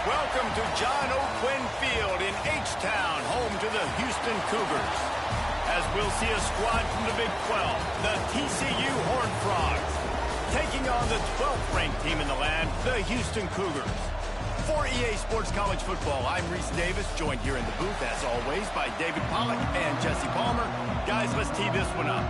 Welcome to John O'Quinn Field in H-Town, home to the Houston Cougars. As we'll see a squad from the Big 12, the TCU Horned Frogs, taking on the 12th-ranked team in the land, the Houston Cougars. For EA Sports College Football, I'm Reese Davis, joined here in the booth, as always, by David Pollack and Jesse Palmer. Guys, let's tee this one up.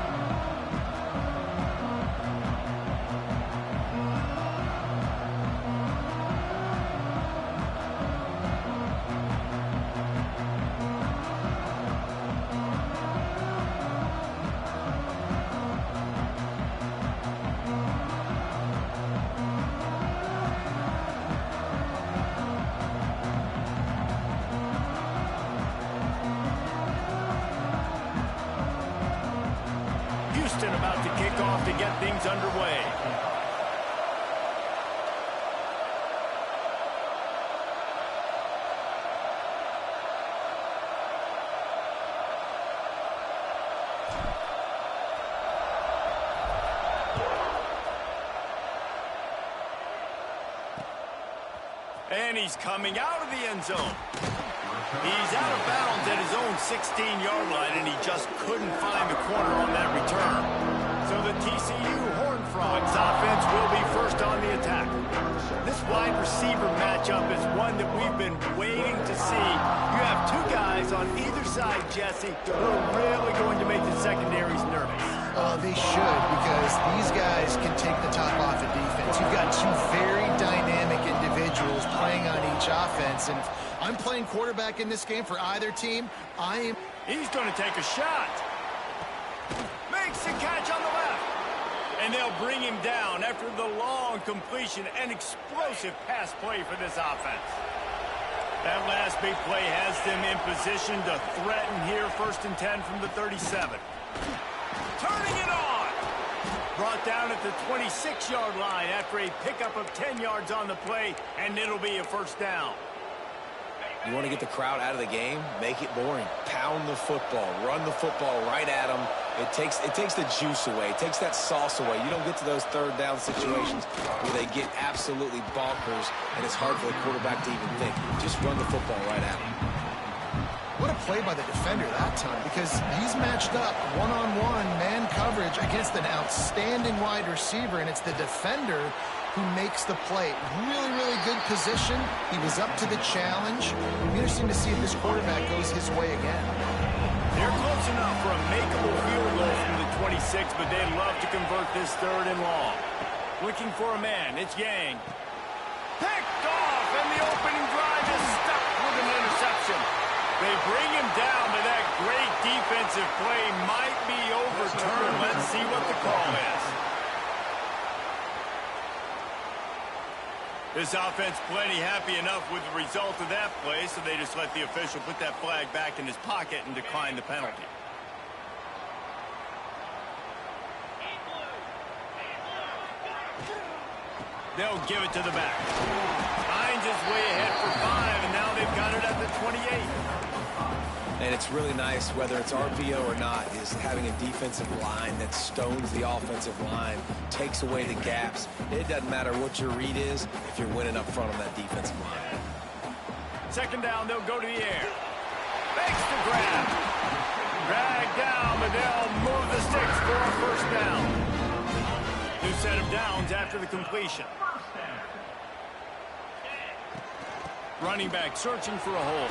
Houston about to kick off to get things underway. And he's coming out of the end zone. He's out of bounds at his own 16-yard line, and he just couldn't find the corner on that return. So the TCU Horned Frogs offense will be first on the attack. This wide receiver matchup is one that we've been waiting to see. You have two guys on either side, Jesse, who are really going to make the secondaries nervous. They should, because these guys can take the top off of defense. You've got two very dynamic individuals playing on each offense, and if I'm playing quarterback in this game for either team, He's going to take a shot. Makes the catch on the left. And they'll bring him down after the long completion and explosive pass play for this offense. That last big play has them in position to threaten here, 1st and 10 from the 37. Turning it on. Brought down at the 26-yard line after a pickup of 10 yards on the play, and it'll be a first down. You want to get the crowd out of the game? Make it boring. Pound the football. Run the football right at them. It takes the juice away. It takes that sauce away. You don't get to those third down situations where they get absolutely bonkers, and it's hard for the quarterback to even think. Just run the football right at them. What a play by the defender that time, because he's matched up one-on-one man coverage against an outstanding wide receiver, and it's the defender who makes the play. Really, really good position. He was up to the challenge. It'll be interesting to see if this quarterback goes his way again. They're close enough for a makeable field goal from the 26, but they'd love to convert this 3rd and long. Looking for a man. It's Yang. Picked off, and the opening drive is stuck with an interception. They bring him down, but that great defensive play might be overturned. Let's see what the call is. This offense plenty happy enough with the result of that play, so they just let the official put that flag back in his pocket and decline the penalty. They'll give it to the back. Hines is way ahead for 5, and now they've got it at the 28. And it's really nice, whether it's RPO or not, is having a defensive line that stones the offensive line, takes away the gaps. It doesn't matter what your read is if you're winning up front on that defensive line. 2nd down, they'll go to the air. Makes the grab. Drag down, but they'll move the sticks for a 1st down. New set of downs after the completion. Running back searching for a hole.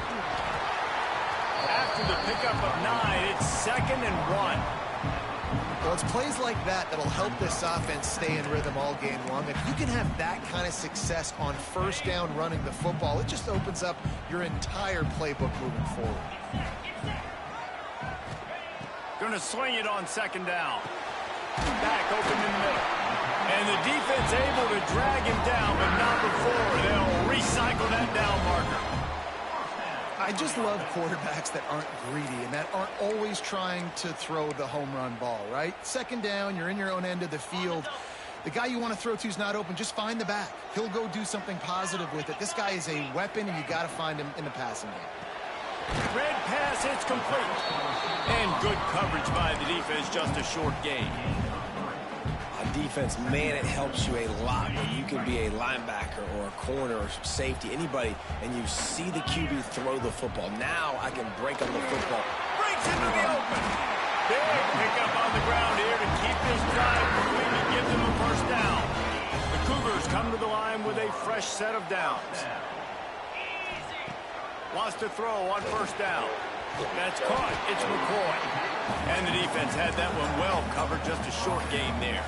After the pickup of 9, it's 2nd and 1. Well, it's plays like that that'll help this offense stay in rhythm all game long. If you can have that kind of success on 1st down running the football, it just opens up your entire playbook moving forward. Going to swing it on 2nd down. Back open in the middle. And the defense able to drag him down, but not before. They'll recycle that down marker. I just love quarterbacks that aren't greedy and that aren't always trying to throw the home run ball, right? 2nd down, you're in your own end of the field. The guy you want to throw to is not open. Just find the back. He'll go do something positive with it. This guy is a weapon, and you got to find him in the passing game. Red pass, it's complete. And good coverage by the defense, just a short gain. defense, man, it helps you a lot when you can be a linebacker or a corner or safety, anybody, and you see the QB throw the football. Now I can break on the football. Breaks into the open. Big pickup on the ground here to keep this drive moving and give them a first down. The Cougars come to the line with a fresh set of downs. Wants to throw on first down. That's caught. It's McCoy. And the defense had that one well covered. Just a short gain there.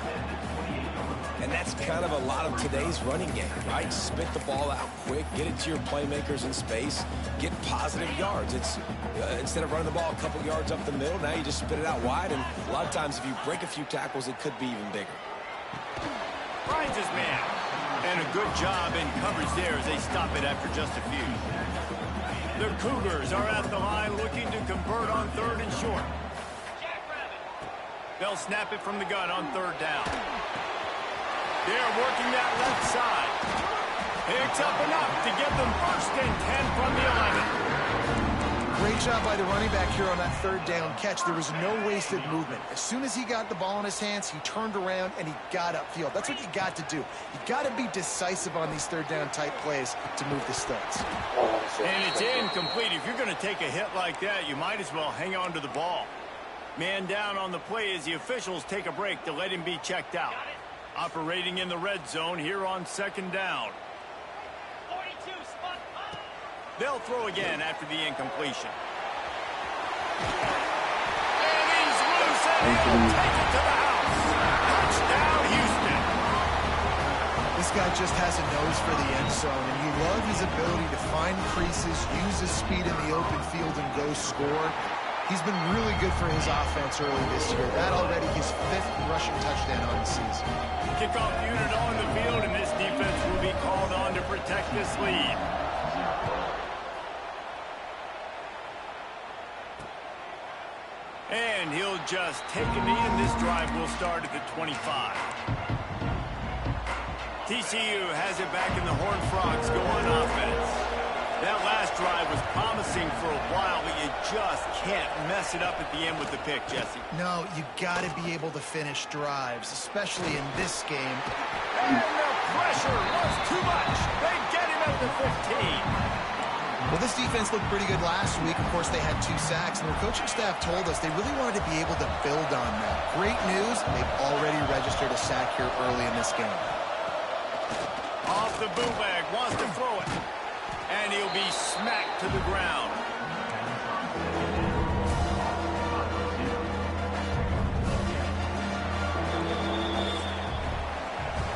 And that's kind of a lot of today's running game, right? Spit the ball out quick, get it to your playmakers in space, get positive yards. It's instead of running the ball a couple yards up the middle, now you just spit it out wide. And a lot of times if you break a few tackles, it could be even bigger. Finds his man. And a good job in coverage there as they stop it after just a few. The Cougars are at the line looking to convert on third and short. They'll snap it from the gun on third down. They're working that left side. Picks up enough to give them first and 10 from the 11. Great job by the running back here on that third down catch. There was no wasted movement. As soon as he got the ball in his hands, he turned around and he got upfield. That's what you got to do. You got to be decisive on these third down type plays to move the sticks. And it's incomplete. If you're going to take a hit like that, you might as well hang on to the ball. Man down on the play as the officials take a break to let him be checked out. Operating in the red zone here on second down. They'll throw again after the incompletion. And he's loose and he'll take it to the house. Touchdown, Houston. This guy just has a nose for the end zone, and you love his ability to find creases, use his speed in the open field, and go score. He's been really good for his offense early this year. That already his 5th rushing touchdown on the season. Kickoff unit on the field, and this defense will be called on to protect this lead. And he'll just take a knee, and this drive will start at the 25. TCU has it back, and the Horned Frogs go on offense. That last drive was promising for a while, but you just can't mess it up at the end with the pick, Jesse. No, you got to be able to finish drives, especially in this game. And the pressure was too much. They get him at the 15. Well, this defense looked pretty good last week. Of course, they had 2 sacks, and their coaching staff told us they really wanted to be able to build on that. Great news, they've already registered a sack here early in this game. Off the bootleg, wants to throw it. And he'll be smacked to the ground.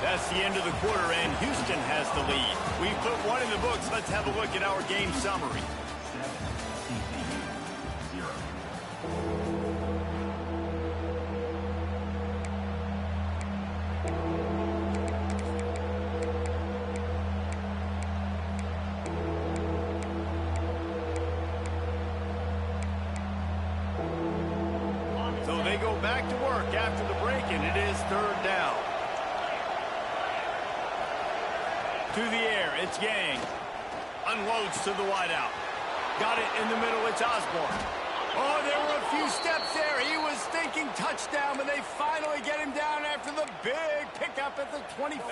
That's the end of the quarter, and Houston has the lead. We put one in the books. Let's have a look at our game summary. So they go back to work after the break, and it is third down. To the air, it's Yang. Unloads to the wideout. Got it in the middle, it's Osborne. Oh, there were a few steps there. He was thinking touchdown, but they finally get him down after the big pickup at the 25.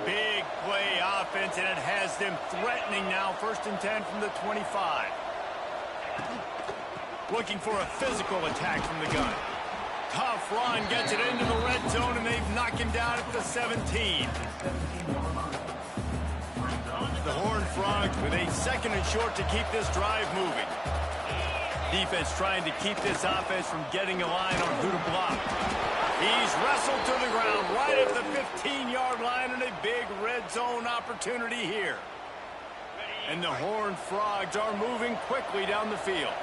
Big play offense, and it has them threatening now. First and 10 from the 25. Looking for a physical attack from the gun. Tough run, gets it into the red zone, and they've knocked him down at the 17. The Horned Frogs with a second and short to keep this drive moving. Defense trying to keep this offense from getting a line on who to block. He's wrestled to the ground right at the 15-yard line, and a big red zone opportunity here. And the Horned Frogs are moving quickly down the field.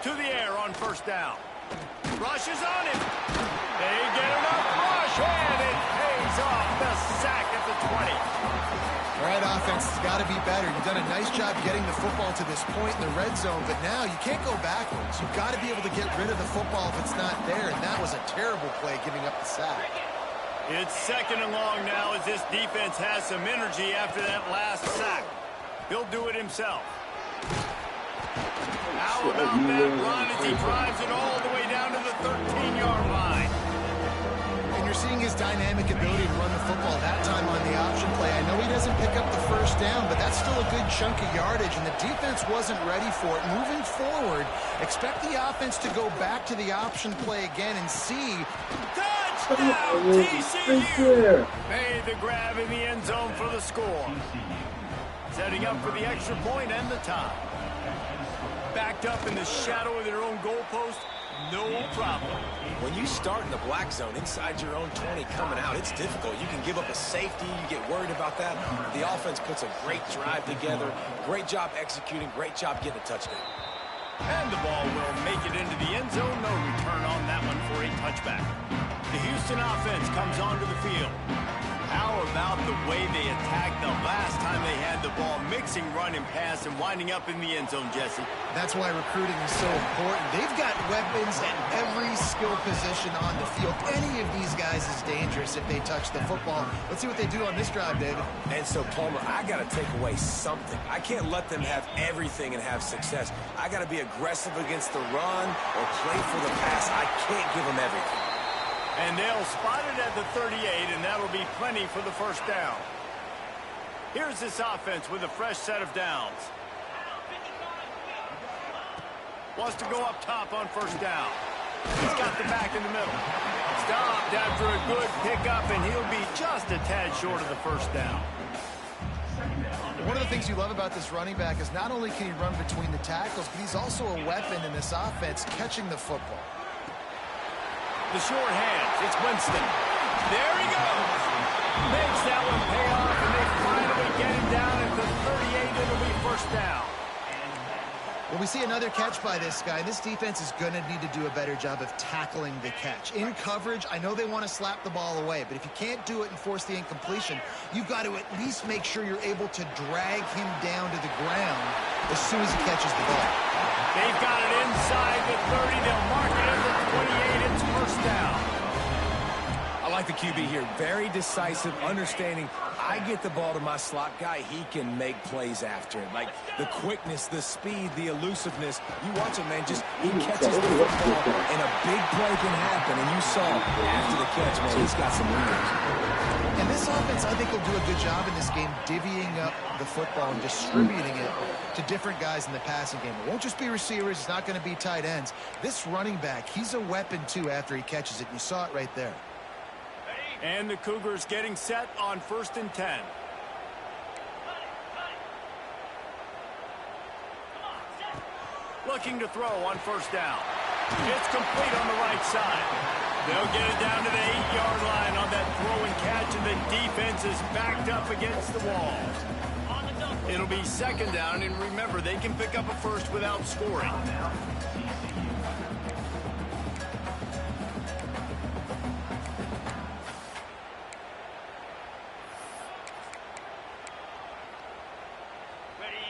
To the air on first down. Rush is on him. They get enough rush, and it pays off. The sack at the 20. All right, offense has got to be better. You've done a nice job getting the football to this point in the red zone, but now you can't go backwards. You've got to be able to get rid of the football if it's not there, and that was a terrible play giving up the sack. It's second and long now as this defense has some energy after that last sack. He'll do it himself. How about that run as he drives it all the way down to the 13-yard line? And you're seeing his dynamic ability to run the football that time on the option play. I know he doesn't pick up the first down, but that's still a good chunk of yardage, and the defense wasn't ready for it. Moving forward, expect the offense to go back to the option play again and see. Touchdown, TCU! Made the grab in the end zone for the score. Setting up for the extra point and the tie. Backed up in the shadow of their own goalpost, no problem. When you start in the black zone inside your own 20 coming out, it's difficult. You can give up a safety. You get worried about that. The offense puts a great drive together. Great job executing. Great job getting a touchdown. And the ball will make it into the end zone. No return on that one for a touchback. The Houston offense comes onto the field. How about the way they attacked the last time they had the ball, mixing run and pass and winding up in the end zone, Jesse? That's why recruiting is so important. They've got weapons at every skill position on the field. Any of these guys is dangerous if they touch the football. Let's see what they do on this drive, David. And so, Palmer, I got to take away something. I can't let them have everything and have success. I got to be aggressive against the run or play for the pass. I can't give them everything. And they'll spot it at the 38, and that'll be plenty for the first down. Here's this offense with a fresh set of downs. Wants to go up top on first down. He's got the back in the middle. Stopped after a good pickup, and he'll be just a tad short of the first down. One of the things you love about this running back is not only can he run between the tackles, but he's also a weapon in this offense catching the football. The short hands, it's Winston. There he goes. Makes that one pay off, and they finally get him down at the 38. It'll be first down. Well, we see another catch by this guy. This defense is going to need to do a better job of tackling the catch. In coverage, I know they want to slap the ball away, but if you can't do it and force the incompletion, you've got to at least make sure you're able to drag him down to the ground as soon as he catches the ball. They've got it inside the 30. They'll mark it at the 28. It's first down. I like the QB here. Very decisive, understanding. I get the ball to my slot guy. He can make plays after it. Like the quickness, the speed, the elusiveness. You watch him, man. Just he catches the football, and a big play can happen. And you saw after the catch, man, he's got some wheels. And this offense, I think, will do a good job in this game divvying up the football and distributing it to different guys in the passing game. It won't just be receivers. It's not going to be tight ends. This running back, he's a weapon, too, after he catches it. You saw it right there. And the Cougars getting set on 1st and 10. Looking to throw on first down. It's complete on the right side. They'll get it down to the 8-yard line on that throw and catch, and the defense is backed up against the wall. It'll be second down, and remember, they can pick up a first without scoring.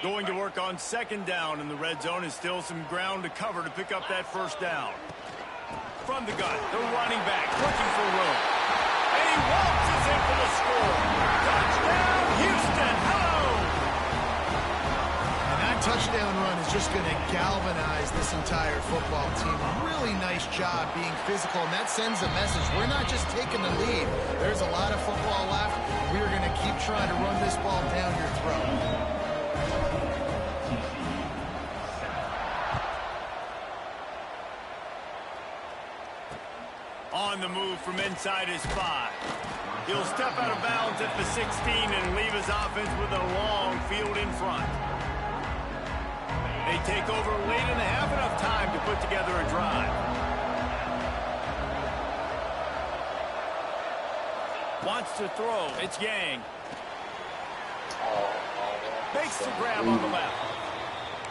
Going to work on second down in the red zone, and still some ground to cover to pick up that first down. From the gun, the running back looking for room. And he waltzes in for the score. Touchdown, Houston. Hello! And that touchdown run is just going to galvanize this entire football team. Really nice job being physical, and that sends a message. We're not just taking the lead. There's a lot of football left. We're going to keep trying to run this ball down your throat. On the move from inside his 5. He'll step out of bounds at the 16 and leave his offense with a long field in front. They take over late in the half, enough time to put together a drive. Wants to throw. It's Yang. Makes the grab on the left.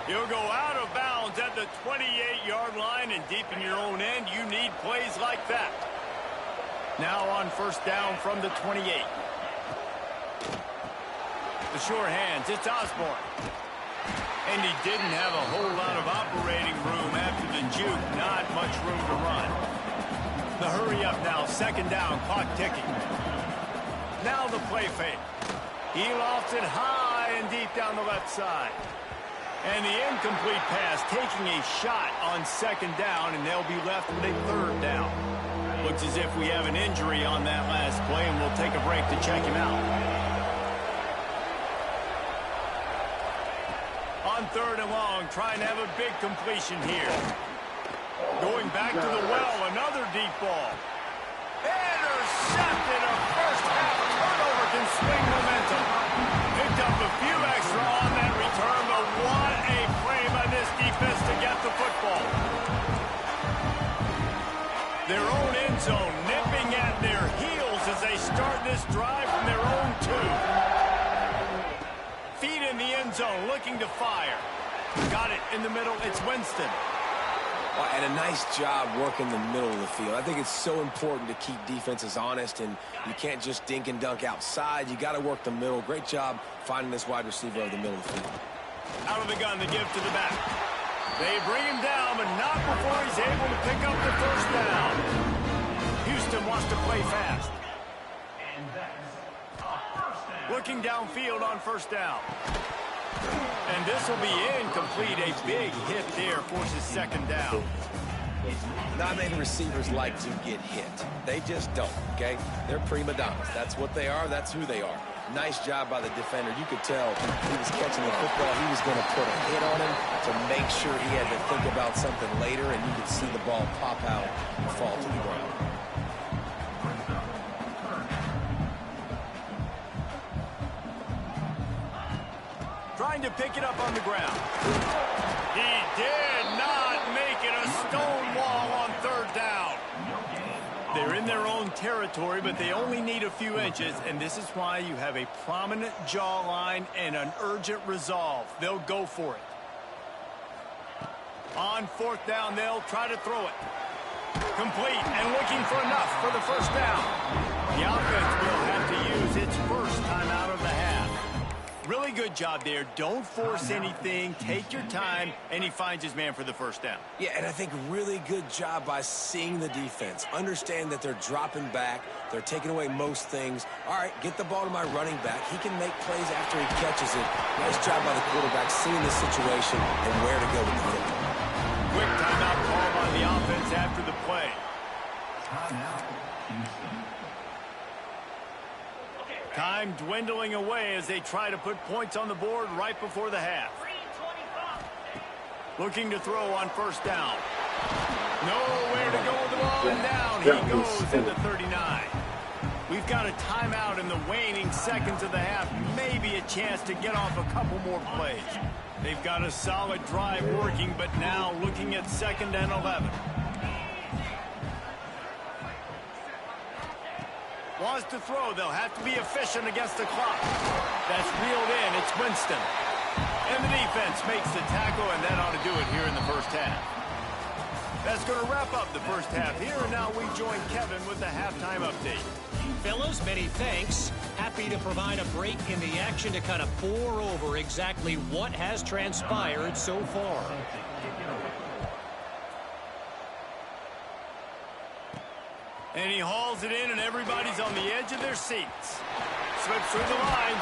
He'll go out of bounds at the 28-yard line, and deep in your own end, you need plays like that. Now on first down from the 28. The short hands, it's Osborne. And he didn't have a whole lot of operating room after the juke. Not much room to run. The hurry up now, second down, clock ticking. Now the play fake. He lofts it high and deep down the left side. And the incomplete pass taking a shot on second down, and they'll be left with a third down. Looks as if we have an injury on that last play, and we'll take a break to check him out. On third and long, trying to have a big completion here. Going back to the well, another deep ball. Intercepted. A first half turnover can swing momentum. Picked up a few extra on that return, but what a play by this defense to get the football. Their own end zone nipping at their heels as they start this drive from their own 2. Feet in the end zone, looking to fire. Got it in the middle. It's Winston. Well, and a nice job working the middle of the field. I think it's so important to keep defenses honest, and you can't just dink and dunk outside. You got to work the middle. Great job finding this wide receiver over the middle of the field. Out of the gun, the give to the back. They bring him down, but not before he's able to pick up the first down. Houston wants to play fast. Looking downfield on first down. And this will be incomplete. A big hit there forces second down. Not many receivers like to get hit. They just don't, okay? They're prima donnas. That's what they are. That's who they are. Nice job by the defender. You could tell he was catching the football. He was going to put a hit on him to make sure he had to think about something later, and you could see the ball pop out and fall to the ground. Trying to pick it up on the ground. He did not make it. A stone wall on third down. They're in their own territory, but they only need a few inches, and this is why you have a prominent jawline and an urgent resolve. They'll go for it. On fourth down, they'll try to throw it. Complete and looking for enough for the first down. The offense will have to use its first time out of the half. Really good job there. Don't force anything. Take your time, and he finds his man for the first down. Yeah, and I think really good job by seeing the defense. Understand that they're dropping back. They're taking away most things. All right, get the ball to my running back. He can make plays after he catches it. Nice job by the quarterback seeing the situation and where to go with the football. Quick timeout call by the offense after the play. Time dwindling away as they try to put points on the board right before the half. Looking to throw on first down. Nowhere to go with the ball, and down he goes in the 39. We've got a timeout in the waning seconds of the half. Maybe a chance to get off a couple more plays. They've got a solid drive working, but now looking at 2nd and 11. Wants to throw. They'll have to be efficient against the clock. That's reeled in. It's Winston. And the defense makes the tackle, and that ought to do it here in the first half. That's going to wrap up the first half here, and now we join Kevin with the halftime update. Fellas, many thanks. Happy to provide a break in the action to kind of pour over exactly what has transpired so far. And he hauls it in, and everybody's on the edge of their seats. Slips through the line.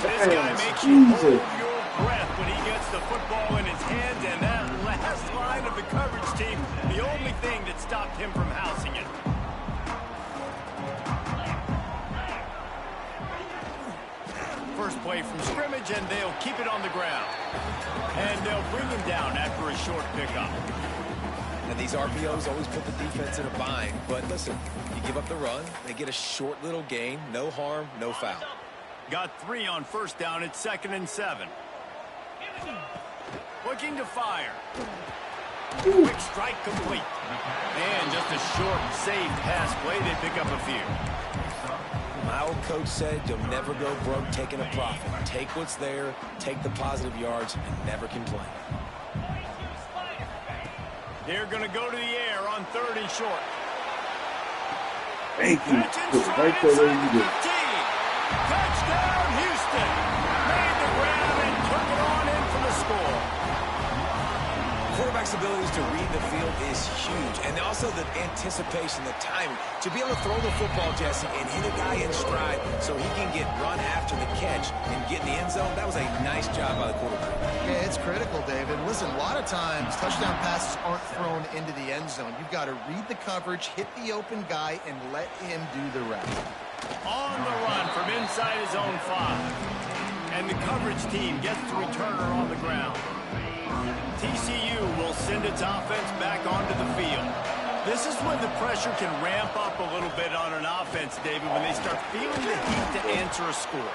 This guy makes you hold your breath when he gets the football in his hands, and that last line of the coverage team, the only thing that stopped him from housing it. First play from scrimmage, and they'll keep it on the ground. And they'll bring him down after a short pickup. And these RPOs always put the defense in a bind. But listen, you give up the run, they get a short little gain, no harm, no foul. Got 3 on first down at 2nd and 7. Looking to fire. Quick strike complete. And just a short, safe pass play. They pick up a few. My old coach said you'll never go broke taking a profit. Take what's there, take the positive yards, and never complain. They're going to go to the air on 3rd and short. Thank you. Right there where you did. Touchdown, Houston. Made the grab and took it on in for the score. Quarterback quarterback's abilities to read the field is huge. And also the anticipation, the timing. To be able to throw the football, Jesse, and hit a guy in stride so he can get run after the catch and get in the end zone, that was a nice job by the quarterback. Yeah, it's critical, David. Listen, a lot of times touchdown passes aren't thrown into the end zone. You've got to read the coverage, hit the open guy, and let him do the rest. On the run from inside his own 5. And the coverage team gets the returner on the ground. TCU will send its offense back onto the field. This is when the pressure can ramp up a little bit on an offense, David, when they start feeling the heat to answer a score.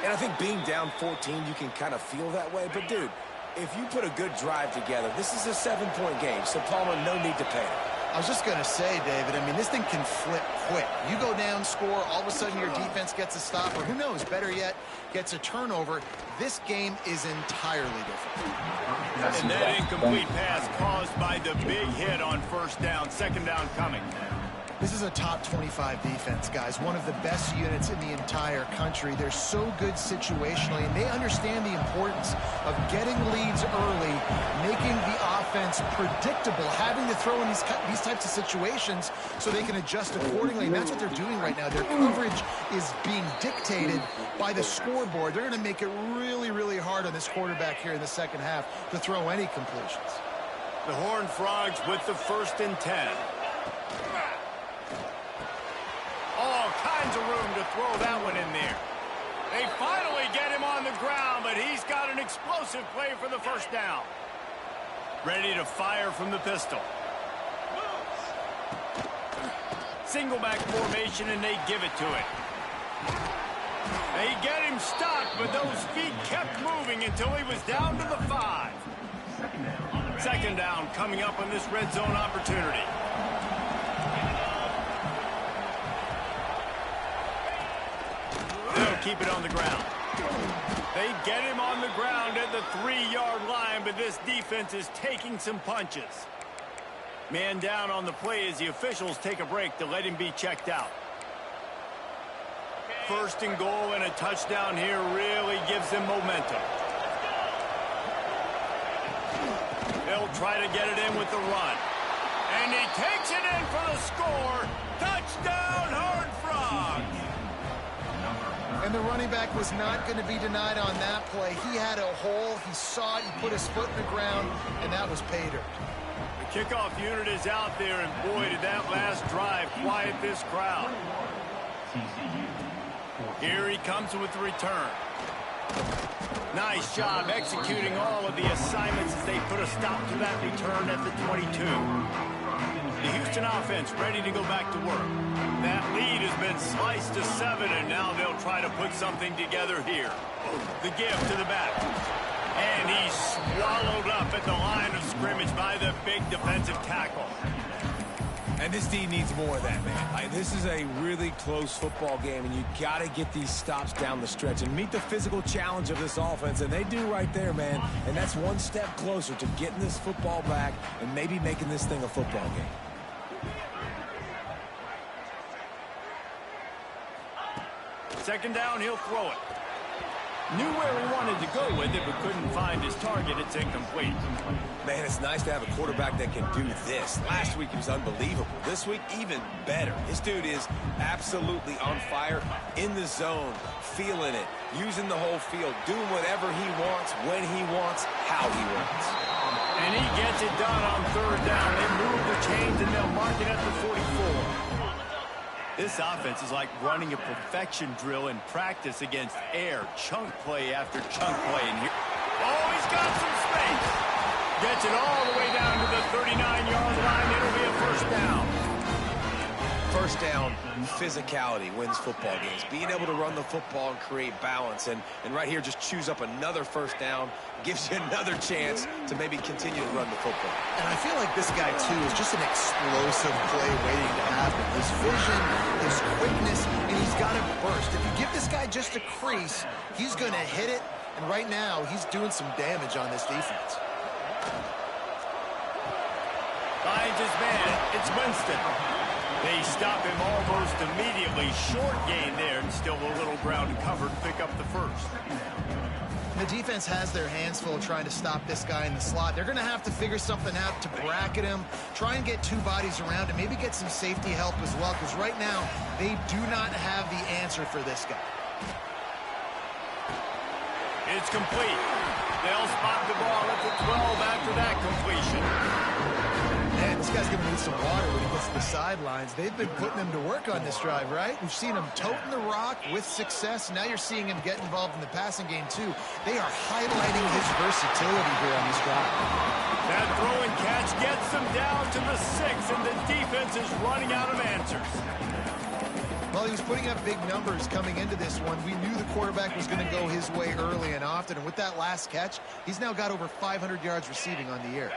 And I think being down 14, you can kind of feel that way. But, dude, if you put a good drive together, this is a 7-point game. So, Palmer, no need to panic. I was just going to say, David, I mean, this thing can flip quick. You go down, score, all of a sudden your defense gets a stop, or who knows, better yet, gets a turnover. This game is entirely different. And that incomplete pass caused by the big hit on first down, second down coming. This is a top 25 defense, guys. One of the best units in the entire country. They're so good situationally, and they understand the importance of getting leads early, making the offense predictable, having to throw in these types of situations so they can adjust accordingly. And that's what they're doing right now. Their coverage is being dictated by the scoreboard. They're going to make it really, really hard on this quarterback here in the second half to throw any completions. The Horned Frogs with the 1st and 10. All kinds of room to throw that one in there. They finally get him on the ground, but he's got an explosive play for the first down. Ready to fire from the pistol. Single back formation, and they give it to it. They get him stopped, but those feet kept moving until he was down to the 5. Second down coming up on this red zone opportunity. They'll keep it on the ground. They get him on the ground at the 3-yard line, but this defense is taking some punches. Man down on the play as the officials take a break to let him be checked out. 1st and goal, and a touchdown here really gives them momentum. They'll try to get it in with the run. And he takes it in for the score. Touchdown, Horned Frogs! And the running back was not going to be denied on that play. He had a hole, he saw it, he put his foot in the ground, and that was pay dirt. The kickoff unit is out there, and boy, did that last drive quiet this crowd. Here he comes with the return. Nice job executing all of the assignments as they put a stop to that return at the 22. The Houston offense ready to go back to work. That lead has been sliced to 7, and now they'll try to put something together here. The give to the back. And he's swallowed up at the line of scrimmage by the big defensive tackle. And this D needs more of that, man. This is a really close football game, and you got to get these stops down the stretch and meet the physical challenge of this offense, and they do right there, man. And that's one step closer to getting this football back and maybe making this thing a football game. Second down, he'll throw it. Knew where he wanted to go with it, but couldn't find his target. It's incomplete. Man, it's nice to have a quarterback that can do this. Last week he was unbelievable. This week, even better. This dude is absolutely on fire, in the zone, feeling it, using the whole field, doing whatever he wants, when he wants, how he wants. And he gets it done on 3rd down. They move the chains, and they'll mark it at the 44. This offense is like running a perfection drill in practice against air. Chunk play after chunk play. And here, oh, he's got some space. Gets it all the way down to the 39-yard line. It'll be a first down. First down, physicality wins football games. Being able to run the football and create balance. And right here, just choose up another first down. Gives you another chance to maybe continue to run the football. And I feel like this guy, too, is just an explosive play waiting to happen. His vision, his quickness, and he's got to burst. If you give this guy just a crease, he's going to hit it. And right now, he's doing some damage on this defense. Finds his man. It's Winston. They stop him almost immediately. Relatively short gain there, and still a little ground covered to pick up the first. The defense has their hands full trying to stop this guy in the slot. They're going to have to figure something out to bracket him, try and get two bodies around him, maybe get some safety help as well, because right now they do not have the answer for this guy. It's complete. They'll spot the ball at the 12 after that completion. Man, this guy's going to need some water when he gets to the sidelines. They've been putting him to work on this drive, right? We've seen him toting the rock with success. Now you're seeing him get involved in the passing game, too. They are highlighting his versatility here on this drive. That throw and catch gets them down to the 6, and the defense is running out of answers. Well, he was putting up big numbers coming into this one. We knew the quarterback was going to go his way early and often, and with that last catch, he's now got over 500 yards receiving on the year.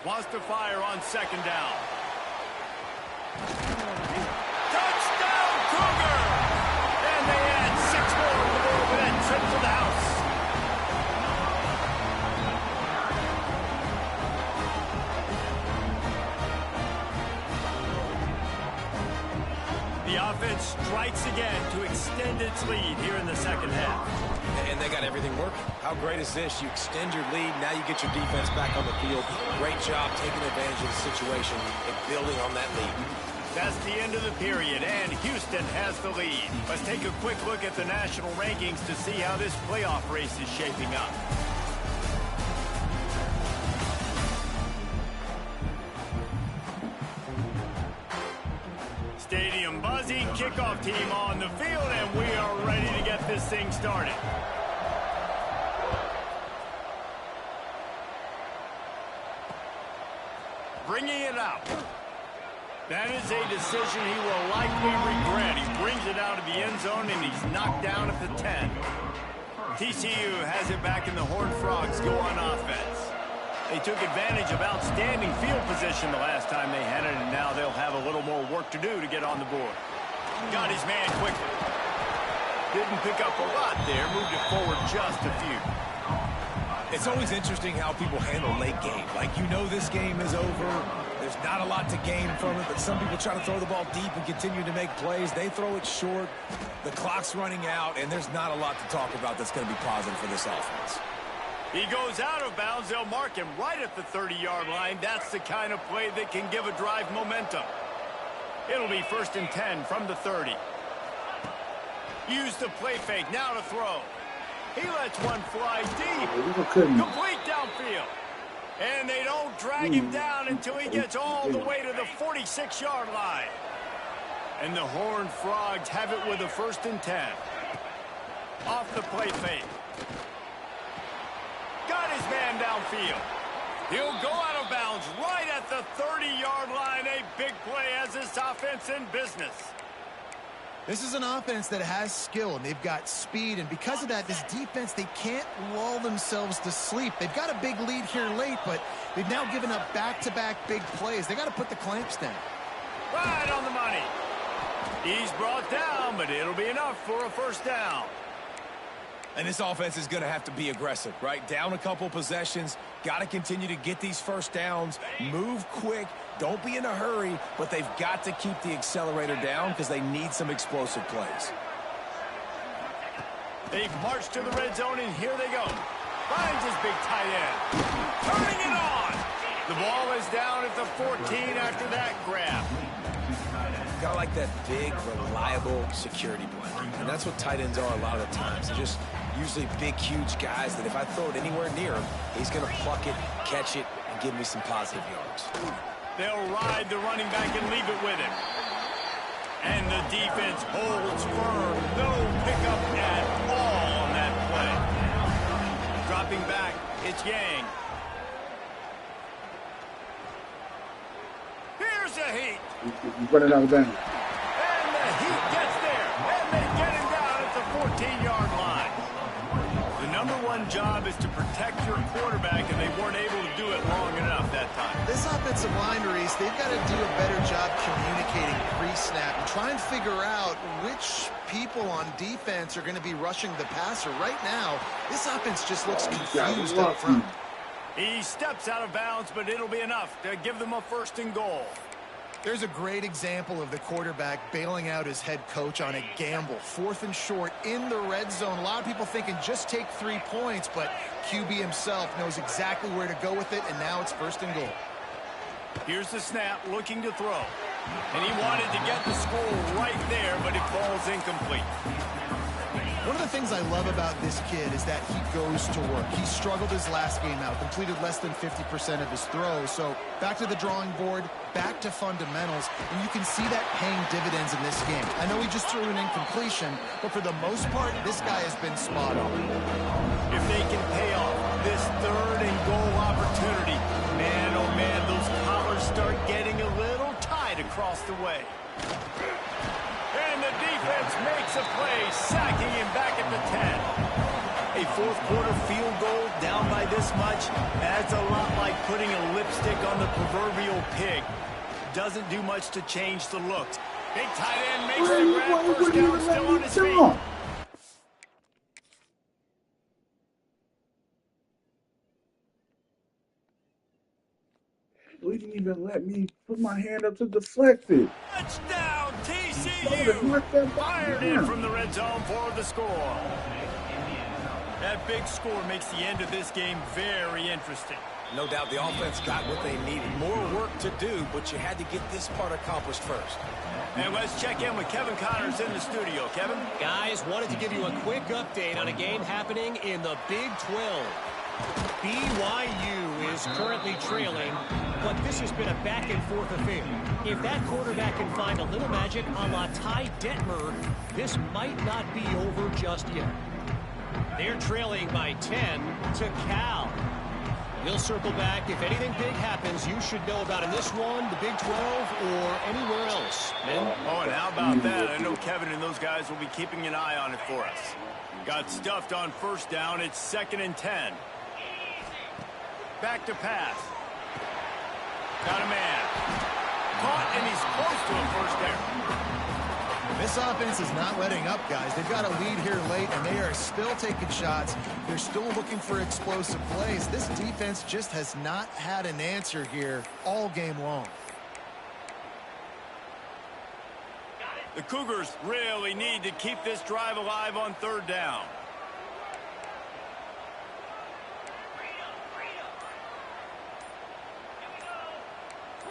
Wants to fire on second down. Touchdown, Cougar! And they add 6 more to the board with that trip to the house. The offense strikes again to extend its lead here in the second half. And they got everything working. How great is this? You extend your lead, now you get your defense back on the field. Great job taking advantage of the situation and building on that lead. That's the end of the period, and Houston has the lead. Let's take a quick look at the national rankings to see how this playoff race is shaping up. Stadium buzzing, kickoff team on the field, and we are ready to get this thing started. Bringing it out. That is a decision he will likely regret. He brings it out of the end zone, and he's knocked down at the 10. TCU has it back, and the Horned Frogs go on offense. They took advantage of outstanding field position the last time they had it, and now they'll have a little more work to do to get on the board. Got his man quickly. Didn't pick up a lot there, moved it forward just a few. It's always interesting how people handle late game. Like, you know this game is over. There's not a lot to gain from it, but some people try to throw the ball deep and continue to make plays. They throw it short. The clock's running out, and there's not a lot to talk about that's going to be positive for this offense. He goes out of bounds. They'll mark him right at the 30-yard line. That's the kind of play that can give a drive momentum. It'll be 1st and 10 from the 30. Use the play fake. Now to throw. He lets one fly deep. Complete downfield. And they don't drag him down until he gets all the way to the 46-yard line. And the Horned Frogs have it with a 1st and 10. Off the play fake. Got his man downfield. He'll go out of bounds right at the 30-yard line. A big play as this offense in business. This is an offense that has skill, and they've got speed, and because of that, this defense, they can't lull themselves to sleep. They've got a big lead here late, but they've now given up back-to-back big plays. They got to put the clamps down. Right on the money. He's brought down, but it'll be enough for a 1st down. And this offense is going to have to be aggressive, right? Down a couple possessions. Got to continue to get these 1st downs. Move quick. Don't be in a hurry, but they've got to keep the accelerator down because they need some explosive plays. They've marched to the red zone, and here they go. Finds his big tight end. Turning it on. The ball is down at the 14 after that grab. Got like that big, reliable security blanket. And that's what tight ends are a lot of the times. They're just usually big, huge guys that if I throw it anywhere near him, he's going to pluck it, catch it, and give me some positive yards. They'll ride the running back and leave it with him. And the defense holds firm. No pickup at all on that play. Dropping back, it's Yang. Here's a heat. He's running out of bounds. And the heat gets there. And they get him down at the 14-yard line. The #1 job is to protect your quarterback, and they weren't able to do it long enough that time. This offensive line, Reese, they've got to do a better job communicating pre-snap and try and figure out which people on defense are going to be rushing the passer. Right now, this offense just looks confused up front. He steps out of bounds, but it'll be enough to give them a 1st and goal. There's a great example of the quarterback bailing out his head coach on a gamble. 4th and short in the red zone. A lot of people thinking just take 3 points, but QB himself knows exactly where to go with it, and now it's 1st and goal. Here's the snap, looking to throw. And he wanted to get the score right there, but it falls incomplete. One of the things I love about this kid is that he goes to work. He struggled his last game out, completed less than 50% of his throws. So back to the drawing board, back to fundamentals, and you can see that paying dividends in this game. I know he just threw an incompletion, but for the most part, this guy has been spot on. If they can pay off this 3rd and goal opportunity, man, oh man, those collars start getting a little tight across the way. And the defense makes a play, sacking him back at the 10. A 4th quarter field goal down by this much, that's a lot like putting a lipstick on the proverbial pig. Doesn't do much to change the looks. Big tight end makes the grab, first down, still on his feet. He didn't even let me put my hand up to deflect it. Touchdown, TCU! Fired in from the red zone for the score. That big score makes the end of this game very interesting. No doubt the offense got what they needed. More work to do, but you had to get this part accomplished first. And let's check in with Kevin Connors in the studio. Kevin? Guys, wanted to give you a quick update on a game happening in the Big 12. BYU is currently trailing, but this has been a back-and-forth affair. If that quarterback can find a little magic a la Ty Detmer, this might not be over just yet. They're trailing by 10 to Cal. We'll circle back. If anything big happens, you should know about in this one, the Big 12, or anywhere else. Men? Oh, and how about that? I know Kevin and those guys will be keeping an eye on it for us. Got stuffed on 1st down. It's 2nd and 10. Back to pass. Got a man. Caught, and he's close to a 1st down. This offense is not letting up, guys. They've got a lead here late, and they are still taking shots. They're still looking for explosive plays. This defense just has not had an answer here all game long. The Cougars really need to keep this drive alive on 3rd down.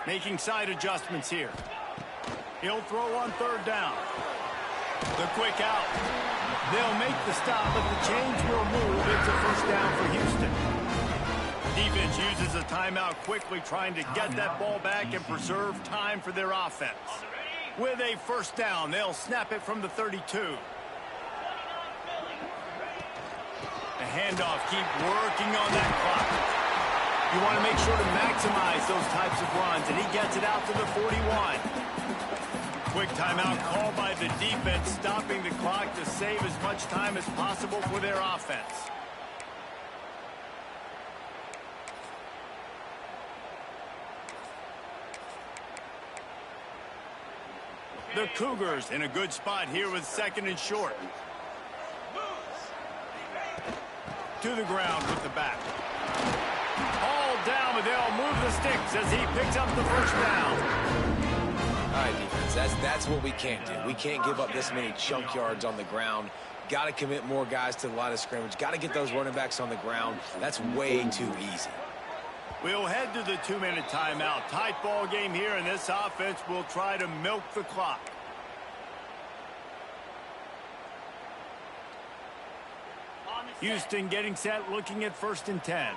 Making side adjustments here. He'll throw on 3rd down. The quick out. They'll make the stop, but the chains will move. It's a 1st down for Houston. Defense uses a timeout quickly, trying to get that ball back and preserve time for their offense. With a 1st down, they'll snap it from the 32. The handoff, keep working on that clock. You want to make sure to maximize those types of runs, and he gets it out to the 41. Quick timeout called by the defense, stopping the clock to save as much time as possible for their offense. The Cougars in a good spot here with 2nd and short. To the ground with the back. All down, but they'll move the sticks as he picks up the 1st down. All right, defense, that's what we can't do. We can't give up this many chunk yards on the ground. Got to commit more guys to the line of scrimmage. Got to get those running backs on the ground. That's way too easy. We'll head to the 2-minute timeout. Tight ball game here, and this offense will try to milk the clock. Houston getting set, looking at 1st and 10.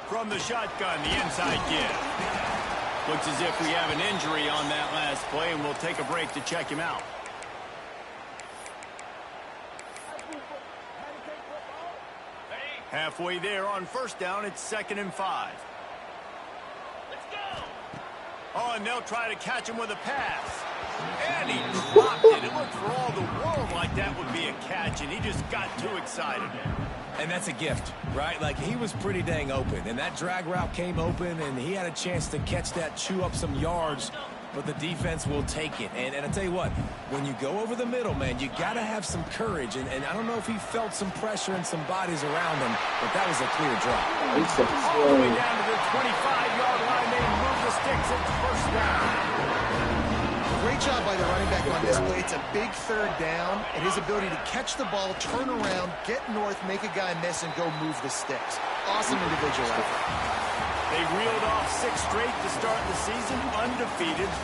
From the shotgun, the inside give. Looks as if we have an injury on that last play, and we'll take a break to check him out. Halfway there on 1st down, it's 2nd and 5. Let's go. Oh, and they'll try to catch him with a pass. And he dropped it. It looked for all the world like that would be a catch, and he just got too excited. And that's a gift, right? Like, he was pretty dang open, and that drag route came open, and he had a chance to catch that, chew up some yards. but the defense will take it. And I tell you what, when you go over the middle, man, you got to have some courage. And I don't know if he felt some pressure and some bodies around him, but that was a clear drop. All the way down to the 25-yard line. They move the sticks. It's first down. Great job by the running back on this play. It's a big third down, and his ability to catch the ball, turn around, get north, make a guy miss, and go move the sticks. Awesome individual effort. They reeled off 6 straight to start the season, undefeated.